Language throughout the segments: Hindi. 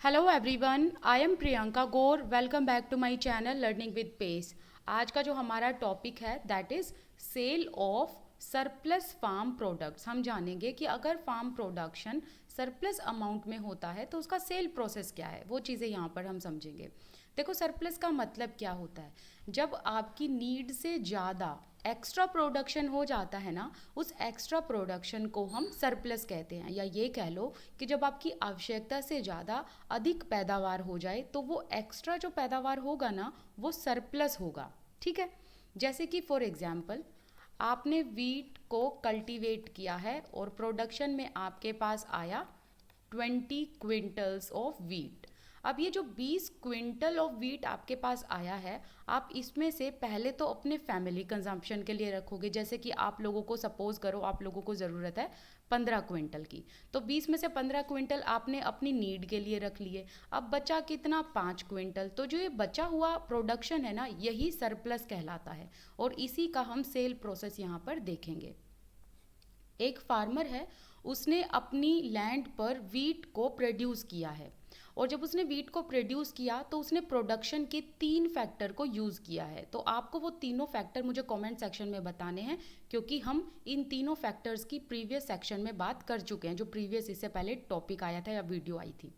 Hello everyone, I am Priyanka Gaur. Welcome back to my channel learning with pace. आज का जो हमारा टॉपिक है that is sale of surplus farm products. हम जानेंगे कि अगर फार्म प्रोडक्शन सरप्लस अमाउंट में होता है तो उसका सेल प्रोसेस क्या है, वो चीज़ें यहाँ पर हम समझेंगे। देखो, सरप्लस का मतलब क्या होता है। जब आपकी नीड से ज़्यादा एक्स्ट्रा प्रोडक्शन हो जाता है ना, उस एक्स्ट्रा प्रोडक्शन को हम सरप्लस कहते हैं। या ये कह लो कि जब आपकी आवश्यकता से ज़्यादा अधिक पैदावार हो जाए तो वो एक्स्ट्रा जो पैदावार होगा ना, वो सरप्लस होगा। ठीक है। जैसे कि फॉर एग्जांपल, आपने वीट को कल्टीवेट किया है और प्रोडक्शन में आपके पास आया 20 क्विंटल्स ऑफ वीट। अब ये जो 20 क्विंटल ऑफ वीट आपके पास आया है, आप इसमें से पहले तो अपने फैमिली कंजम्पशन के लिए रखोगे। जैसे कि आप लोगों को सपोज करो, आप लोगों को ज़रूरत है 15 क्विंटल की, तो 20 में से 15 क्विंटल आपने अपनी नीड के लिए रख लिए। अब बचा कितना? 5 क्विंटल। तो जो ये बचा हुआ प्रोडक्शन है ना, यही सरप्लस कहलाता है और इसी का हम सेल प्रोसेस यहाँ पर देखेंगे। एक फार्मर है, उसने अपनी लैंड पर वीट को प्रोड्यूस किया है और जब उसने वीट को प्रोड्यूस किया तो उसने प्रोडक्शन के 3 फैक्टर को यूज़ किया है। तो आपको वो तीनों फैक्टर मुझे कमेंट सेक्शन में बताने हैं, क्योंकि हम इन तीनों फैक्टर्स की प्रीवियस सेक्शन में बात कर चुके हैं, जो प्रीवियस इससे पहले टॉपिक आया था या वीडियो आई थी।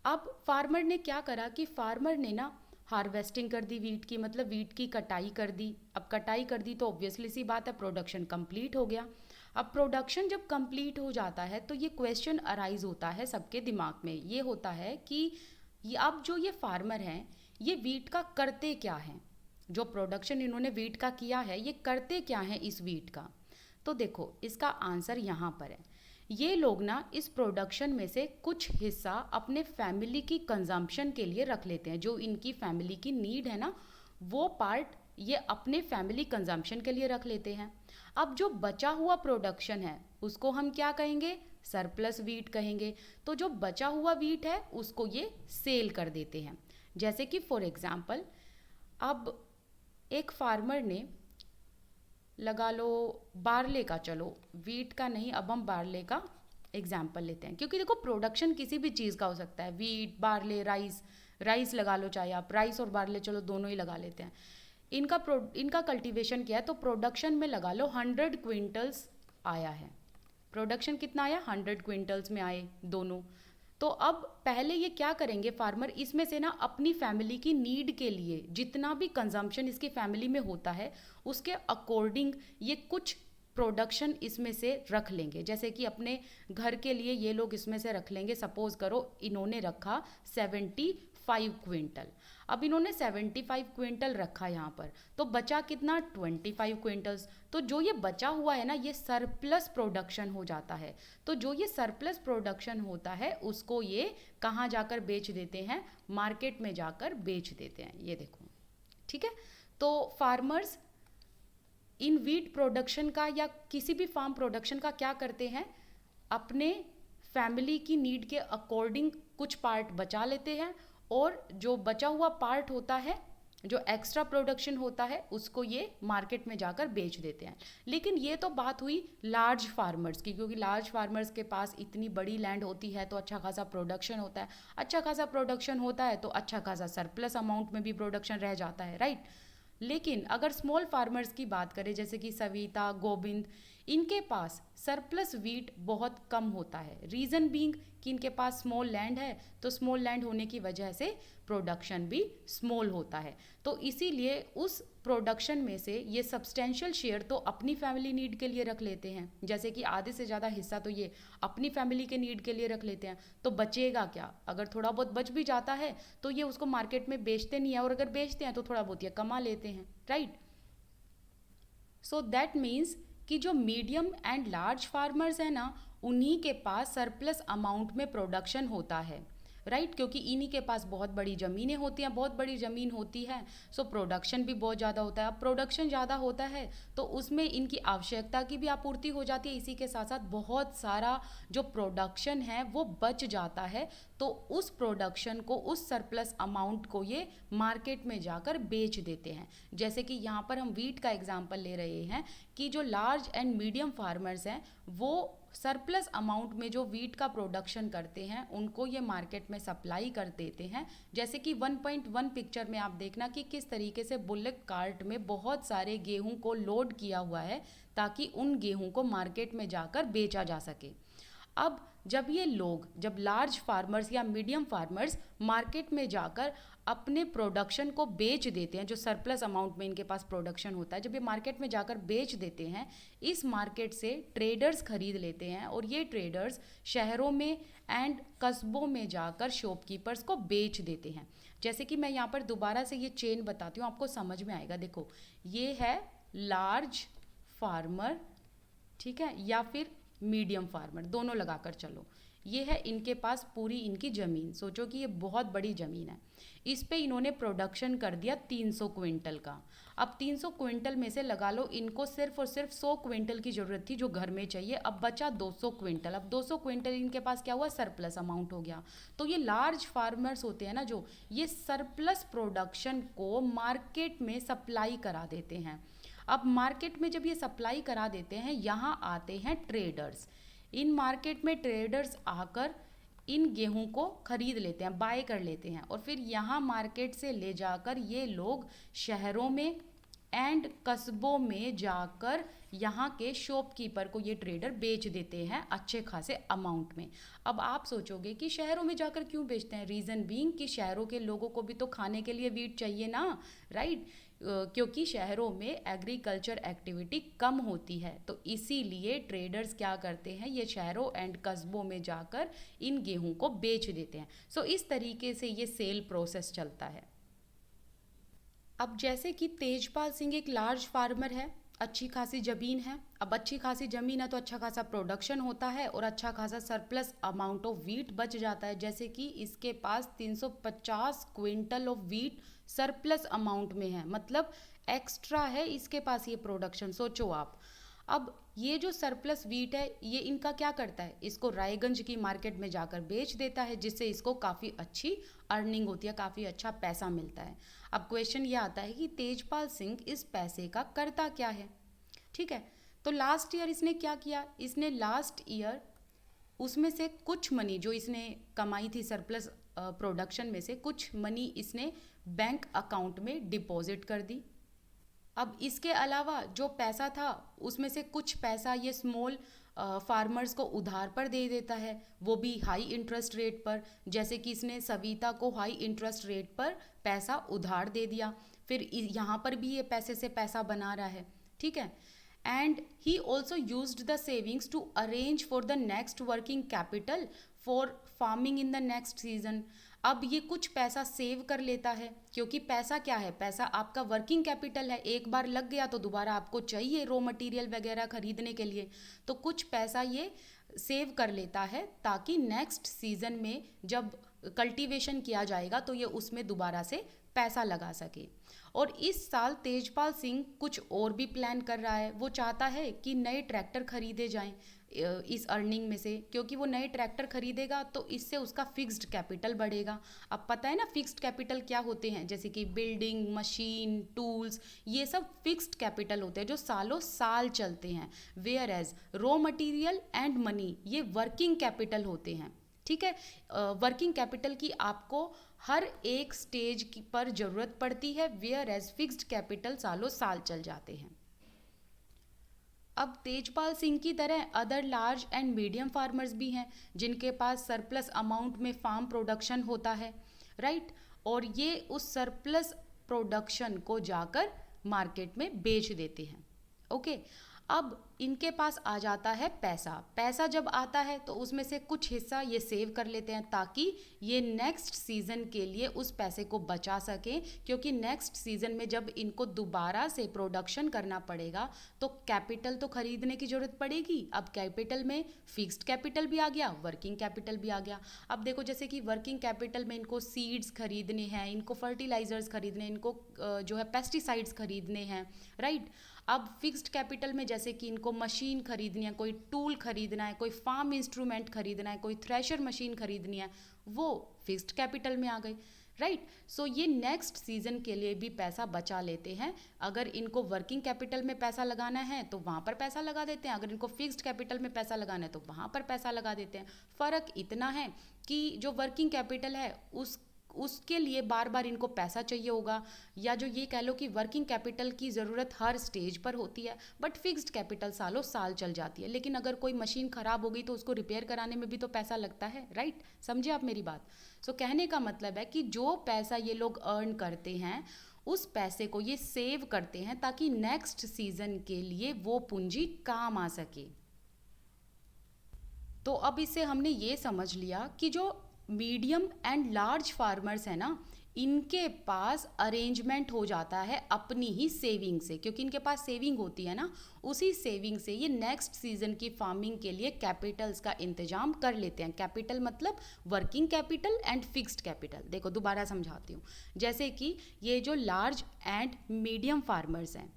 अब फार्मर ने क्या करा कि फार्मर ने ना हार्वेस्टिंग कर दी वीट की, मतलब वीट की कटाई कर दी। अब कटाई कर दी तो ऑब्वियसली सी बात है, प्रोडक्शन कंप्लीट हो गया। अब प्रोडक्शन जब कंप्लीट हो जाता है तो ये क्वेश्चन अराइज होता है सबके दिमाग में। ये होता है कि अब जो ये फार्मर हैं, ये वीट का करते क्या हैं। जो प्रोडक्शन इन्होंने वीट का किया है, ये करते क्या हैं इस वीट का। तो देखो, इसका आंसर यहाँ पर है। ये लोग ना इस प्रोडक्शन में से कुछ हिस्सा अपने फैमिली की कंजम्पशन के लिए रख लेते हैं। जो इनकी फैमिली की नीड है ना, वो पार्ट ये अपने फैमिली कंजम्पशन के लिए रख लेते हैं। अब जो बचा हुआ प्रोडक्शन है उसको हम क्या कहेंगे? सरप्लस वीट कहेंगे। तो जो बचा हुआ वीट है उसको ये सेल कर देते हैं। जैसे कि फॉर एग्जांपल, अब एक फार्मर ने लगा लो बारले का, चलो वीट का नहीं, अब हम बारले का एग्जाम्पल लेते हैं। क्योंकि देखो, प्रोडक्शन किसी भी चीज़ का हो सकता है, वीट, बारले, राइस। राइस लगा लो, चाहे आप राइस और बारले, चलो दोनों ही लगा लेते हैं। इनका कल्टीवेशन किया है तो प्रोडक्शन में लगा लो 100 क्विंटल्स आया है। प्रोडक्शन कितना आया? 100 क्विंटल्स में आए दोनों। तो अब पहले ये क्या करेंगे फार्मर, इसमें से ना अपनी फैमिली की नीड के लिए जितना भी कंजम्पशन इसकी फैमिली में होता है उसके अकॉर्डिंग ये कुछ प्रोडक्शन इसमें से रख लेंगे। जैसे कि अपने घर के लिए ये लोग इसमें से रख लेंगे। सपोज करो इन्होंने रखा 75 क्विंटल। अब इन्होंने 75 क्विंटल रखा यहाँ पर, तो बचा कितना? 25 क्विंटल्स। तो जो ये बचा हुआ है ना, ये सरप्लस प्रोडक्शन हो जाता है। तो जो ये सरप्लस प्रोडक्शन होता है उसको ये कहाँ जाकर बेच देते हैं? मार्केट में जाकर बेच देते हैं। ये देखो, ठीक है। तो फार्मर्स इन वीट प्रोडक्शन का या किसी भी फार्म प्रोडक्शन का क्या करते हैं? अपने फैमिली की नीड के अकॉर्डिंग कुछ पार्ट बचा लेते हैं और जो बचा हुआ पार्ट होता है, जो एक्स्ट्रा प्रोडक्शन होता है, उसको ये मार्केट में जाकर बेच देते हैं। लेकिन ये तो बात हुई लार्ज फार्मर्स की, क्योंकि लार्ज फार्मर्स के पास इतनी बड़ी लैंड होती है तो अच्छा खासा प्रोडक्शन होता है। अच्छा खासा प्रोडक्शन होता है तो अच्छा खासा सरप्लस अमाउंट में भी प्रोडक्शन रह जाता है, राइट। लेकिन अगर स्मॉल फार्मर्स की बात करें, जैसे कि सविता, गोविंद, इनके पास सरप्लस वीट बहुत कम होता है। रीज़न बीइंग कि इनके पास स्मॉल लैंड है, तो स्मॉल लैंड होने की वजह से प्रोडक्शन भी स्मॉल होता है। तो इसीलिए उस प्रोडक्शन में से ये सब्सटेंशियल शेयर तो अपनी फैमिली नीड के लिए रख लेते हैं। जैसे कि आधे से ज़्यादा हिस्सा तो ये अपनी फैमिली के नीड के लिए रख लेते हैं। तो बचेगा क्या? अगर थोड़ा बहुत बच भी जाता है तो ये उसको मार्केट में बेचते नहीं है, और अगर बेचते हैं तो थोड़ा बहुत ये कमा लेते हैं, राइट। सो दैट मीन्स कि जो मीडियम एंड लार्ज फार्मर्स हैं ना, उन्हीं के पास सरप्लस अमाउंट में प्रोडक्शन होता है, राइट। क्योंकि इन्हीं के पास बहुत बड़ी ज़मीनें होती हैं, बहुत बड़ी ज़मीन होती है, सो प्रोडक्शन भी बहुत ज़्यादा होता है। अब प्रोडक्शन ज़्यादा होता है तो उसमें इनकी आवश्यकता की भी आपूर्ति हो जाती है। इसी के साथ साथ बहुत सारा जो प्रोडक्शन है वो बच जाता है, तो उस प्रोडक्शन को, उस सरप्लस अमाउंट को ये मार्केट में जाकर बेच देते हैं। जैसे कि यहाँ पर हम वीट का एग्जाम्पल ले रहे हैं कि जो लार्ज एंड मीडियम फार्मर्स हैं वो सरप्लस अमाउंट में जो वीट का प्रोडक्शन करते हैं उनको ये मार्केट में सप्लाई कर देते हैं। जैसे कि 1.1 पिक्चर में आप देखना कि किस तरीके से बुलेट कार्ट में बहुत सारे गेहूं को लोड किया हुआ है ताकि उन गेहूं को मार्केट में जाकर बेचा जा सके। अब जब लार्ज फार्मर्स या मीडियम फार्मर्स मार्केट में जाकर अपने प्रोडक्शन को बेच देते हैं, जो सरप्लस अमाउंट में इनके पास प्रोडक्शन होता है, जब ये मार्केट में जाकर बेच देते हैं, इस मार्केट से ट्रेडर्स खरीद लेते हैं और ये ट्रेडर्स शहरों में एंड कस्बों में जाकर शॉपकीपर्स को बेच देते हैं। जैसे कि मैं यहाँ पर दोबारा से ये चेन बताती हूँ, आपको समझ में आएगा। देखो, ये है लार्ज फार्मर, ठीक है, या फिर मीडियम फार्मर, दोनों लगाकर चलो। ये है इनके पास पूरी इनकी ज़मीन, सोचो कि ये बहुत बड़ी ज़मीन है, इस पे इन्होंने प्रोडक्शन कर दिया 300 क्विंटल का। अब 300 क्विंटल में से लगा लो इनको सिर्फ और सिर्फ 100 क्विंटल की ज़रूरत थी जो घर में चाहिए, अब बचा 200 क्विंटल। अब 200 क्विंटल इनके पास क्या हुआ, सरप्लस अमाउंट हो गया। तो ये लार्ज फार्मर्स होते हैं ना, जो ये सरप्लस प्रोडक्शन को मार्केट में सप्लाई करा देते हैं। अब मार्केट में जब ये सप्लाई करा देते हैं, यहाँ आते हैं ट्रेडर्स। इन मार्केट में ट्रेडर्स आकर इन गेहूं को खरीद लेते हैं, बाय कर लेते हैं, और फिर यहाँ मार्केट से ले जाकर ये लोग शहरों में एंड कस्बों में जाकर यहाँ के शॉपकीपर को ये ट्रेडर बेच देते हैं अच्छे खासे अमाउंट में। अब आप सोचोगे कि शहरों में जाकर क्यों बेचते हैं, रीज़न बीइंग कि शहरों के लोगों को भी तो खाने के लिए वीट चाहिए ना, राइट। क्योंकि शहरों में एग्रीकल्चर एक्टिविटी कम होती है, तो इसीलिए ट्रेडर्स क्या करते हैं, ये शहरों एंड कस्बों में जाकर इन गेहूं को बेच देते हैं। सो इस तरीके से ये सेल प्रोसेस चलता है। अब जैसे कि तेजपाल सिंह एक लार्ज फार्मर है, अच्छी खासी ज़मीन है। अब अच्छी खासी ज़मीन है तो अच्छा खासा प्रोडक्शन होता है और अच्छा खासा सरप्लस अमाउंट ऑफ वीट बच जाता है। जैसे कि इसके पास 350 quintal of wheat surplus amount में है, मतलब एक्स्ट्रा है इसके पास ये प्रोडक्शन, सोचो आप। अब ये जो सरप्लस वीट है ये इनका क्या करता है, इसको रायगंज की मार्केट में जाकर बेच देता है, जिससे इसको काफ़ी अच्छी अर्निंग होती है, काफ़ी अच्छा पैसा मिलता है। अब क्वेश्चन ये आता है कि तेजपाल सिंह इस पैसे का करता क्या है, ठीक है। तो लास्ट ईयर इसने क्या किया, इसने लास्ट ईयर उसमें से कुछ मनी जो इसने कमाई थी सरप्लस प्रोडक्शन में से कुछ मनी इसने बैंक अकाउंट में डिपॉजिट कर दी। अब इसके अलावा जो पैसा था उसमें से कुछ पैसा ये स्मॉल फार्मर्स को उधार पर दे देता है, वो भी हाई इंटरेस्ट रेट पर। जैसे कि इसने सविता को हाई इंटरेस्ट रेट पर पैसा उधार दे दिया, फिर यहाँ पर भी ये पैसे से पैसा बना रहा है, ठीक है। And he also used the savings to arrange for the next working capital for farming in the next season. अब ये कुछ पैसा सेव कर लेता है, क्योंकि पैसा क्या है, पैसा आपका वर्किंग कैपिटल है, एक बार लग गया तो दोबारा आपको चाहिए रॉ मटेरियल वगैरह खरीदने के लिए, तो कुछ पैसा ये सेव कर लेता है ताकि नेक्स्ट सीजन में जब कल्टीवेशन किया जाएगा तो ये उसमें दोबारा से पैसा लगा सके। और इस साल तेजपाल सिंह कुछ और भी प्लान कर रहा है, वो चाहता है कि नए ट्रैक्टर खरीदे जाएं इस अर्निंग में से, क्योंकि वो नए ट्रैक्टर खरीदेगा तो इससे उसका फिक्स्ड कैपिटल बढ़ेगा। अब पता है ना फिक्स्ड कैपिटल क्या होते हैं, जैसे कि बिल्डिंग, मशीन, टूल्स, ये सब फिक्स्ड कैपिटल होते हैं जो सालों साल चलते हैं। Whereas raw material and money ये वर्किंग कैपिटल होते हैं, ठीक है। वर्किंग कैपिटल की आपको हर एक स्टेज पर ज़रूरत पड़ती है, वेयर एज फिक्स्ड कैपिटल सालों साल चल जाते हैं। अब तेजपाल सिंह की तरह other large and medium farmers भी हैं जिनके पास सरप्लस अमाउंट में फार्म प्रोडक्शन होता है, राइट। और ये उस सरप्लस प्रोडक्शन को जाकर मार्केट में बेच देते हैं, ओके। अब इनके पास आ जाता है पैसा। पैसा जब आता है तो उसमें से कुछ हिस्सा ये सेव कर लेते हैं ताकि ये नेक्स्ट सीज़न के लिए उस पैसे को बचा सकें, क्योंकि नेक्स्ट सीज़न में जब इनको दोबारा से प्रोडक्शन करना पड़ेगा तो कैपिटल तो खरीदने की ज़रूरत पड़ेगी। अब कैपिटल में फिक्स्ड कैपिटल भी आ गया, वर्किंग कैपिटल भी आ गया। अब देखो जैसे कि वर्किंग कैपिटल में इनको सीड्स खरीदने हैं, इनको फर्टिलाइजर्स खरीदने हैं, इनको जो है पेस्टिसाइड्स खरीदने हैं, राइट। अब फिक्स्ड कैपिटल में जैसे कि इनको मशीन खरीदनी है, कोई टूल खरीदना है, कोई फार्म इंस्ट्रूमेंट खरीदना है, कोई थ्रेशर मशीन खरीदनी है, वो फिक्स्ड कैपिटल में आ गई। राइट। सो ये नेक्स्ट सीजन के लिए भी पैसा बचा लेते हैं। अगर इनको वर्किंग कैपिटल में पैसा लगाना है तो वहाँ पर पैसा लगा देते हैं, अगर इनको फिक्स्ड कैपिटल में पैसा लगाना है तो वहाँ पर पैसा लगा देते हैं। फ़र्क इतना है कि जो वर्किंग कैपिटल है उसके लिए बार बार इनको पैसा चाहिए होगा, या जो ये कह लो कि वर्किंग कैपिटल की ज़रूरत हर स्टेज पर होती है, बट फिक्स्ड कैपिटल सालों साल चल जाती है। लेकिन अगर कोई मशीन ख़राब हो गई तो उसको रिपेयर कराने में भी तो पैसा लगता है, राइट। समझे आप मेरी बात। सो कहने का मतलब है कि जो पैसा ये लोग अर्न करते हैं उस पैसे को ये सेव करते हैं ताकि नेक्स्ट सीजन के लिए वो पूंजी काम आ सके। तो अब इससे हमने ये समझ लिया कि जो मीडियम एंड लार्ज फार्मर्स है ना, इनके पास अरेंजमेंट हो जाता है अपनी ही सेविंग से, क्योंकि इनके पास सेविंग होती है ना, उसी सेविंग से ये नेक्स्ट सीजन की फार्मिंग के लिए कैपिटल्स का इंतजाम कर लेते हैं। कैपिटल मतलब working capital and fixed capital. देखो दोबारा समझाती हूँ। जैसे कि ये जो लार्ज एंड मीडियम फार्मर्स हैं,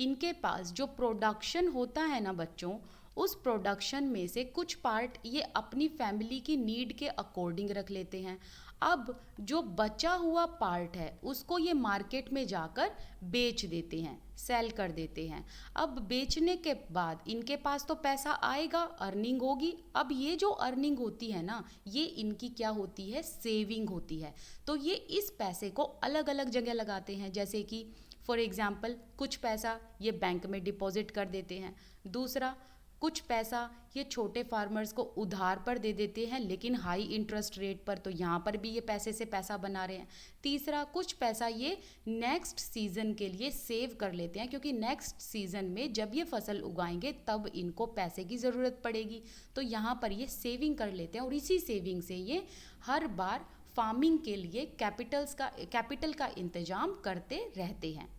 इनके पास जो प्रोडक्शन होता है ना बच्चों, उस प्रोडक्शन में से कुछ पार्ट ये अपनी फैमिली की नीड के अकॉर्डिंग रख लेते हैं। अब जो बचा हुआ पार्ट है उसको ये मार्केट में जाकर बेच देते हैं, सेल कर देते हैं। अब बेचने के बाद इनके पास तो पैसा आएगा, अर्निंग होगी। अब ये जो अर्निंग होती है ना, ये इनकी क्या होती है, सेविंग होती है। तो ये इस पैसे को अलग अलग जगह लगाते हैं। जैसे कि फॉर एग्जाम्पल कुछ पैसा ये बैंक में डिपॉजिट कर देते हैं, दूसरा कुछ पैसा ये छोटे फार्मर्स को उधार पर दे देते हैं लेकिन हाई इंटरेस्ट रेट पर, तो यहाँ पर भी ये पैसे से पैसा बना रहे हैं। तीसरा कुछ पैसा ये नेक्स्ट सीज़न के लिए सेव कर लेते हैं, क्योंकि नेक्स्ट सीज़न में जब ये फसल उगाएंगे तब इनको पैसे की ज़रूरत पड़ेगी, तो यहाँ पर ये सेविंग कर लेते हैं और इसी सेविंग से ये हर बार फार्मिंग के लिए कैपिटल का इंतजाम करते रहते हैं।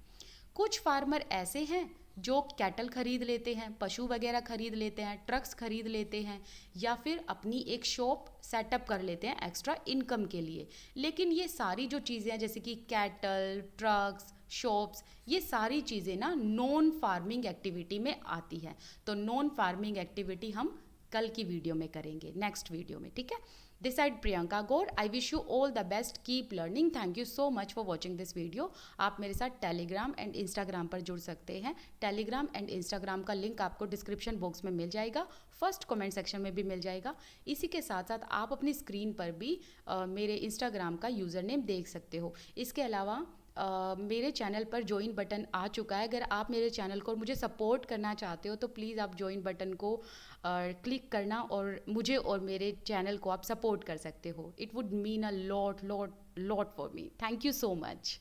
कुछ फार्मर ऐसे हैं जो कैटल खरीद लेते हैं, पशु वगैरह खरीद लेते हैं, ट्रक्स खरीद लेते हैं, या फिर अपनी एक शॉप सेटअप कर लेते हैं एक्स्ट्रा इनकम के लिए। लेकिन ये सारी जो चीज़ें हैं जैसे कि कैटल, ट्रक्स, शॉप्स, ये सारी चीज़ें ना नॉन फार्मिंग एक्टिविटी में आती हैं। तो नॉन फार्मिंग एक्टिविटी हम कल की वीडियो में करेंगे, नेक्स्ट वीडियो में, ठीक है। This side Priyanka Gaur. I wish you all the best, keep learning. Thank you so much for watching this video. आप मेरे साथ टेलीग्राम एंड इंस्टाग्राम पर जुड़ सकते हैं। टेलीग्राम एंड इंस्टाग्राम का लिंक आपको डिस्क्रिप्शन बॉक्स में मिल जाएगा, फर्स्ट कमेंट सेक्शन में भी मिल जाएगा। इसी के साथ साथ आप अपनी स्क्रीन पर भी मेरे इंस्टाग्राम का यूज़र नेम देख सकते हो। इसके अलावा मेरे चैनल पर ज्वाइन बटन आ चुका है। अगर आप मेरे चैनल को और मुझे सपोर्ट करना चाहते हो तो प्लीज़ आप ज्वाइन बटन को क्लिक करना और मुझे और मेरे चैनल को आप सपोर्ट कर सकते हो। It would mean a lot for me. Thank you so much.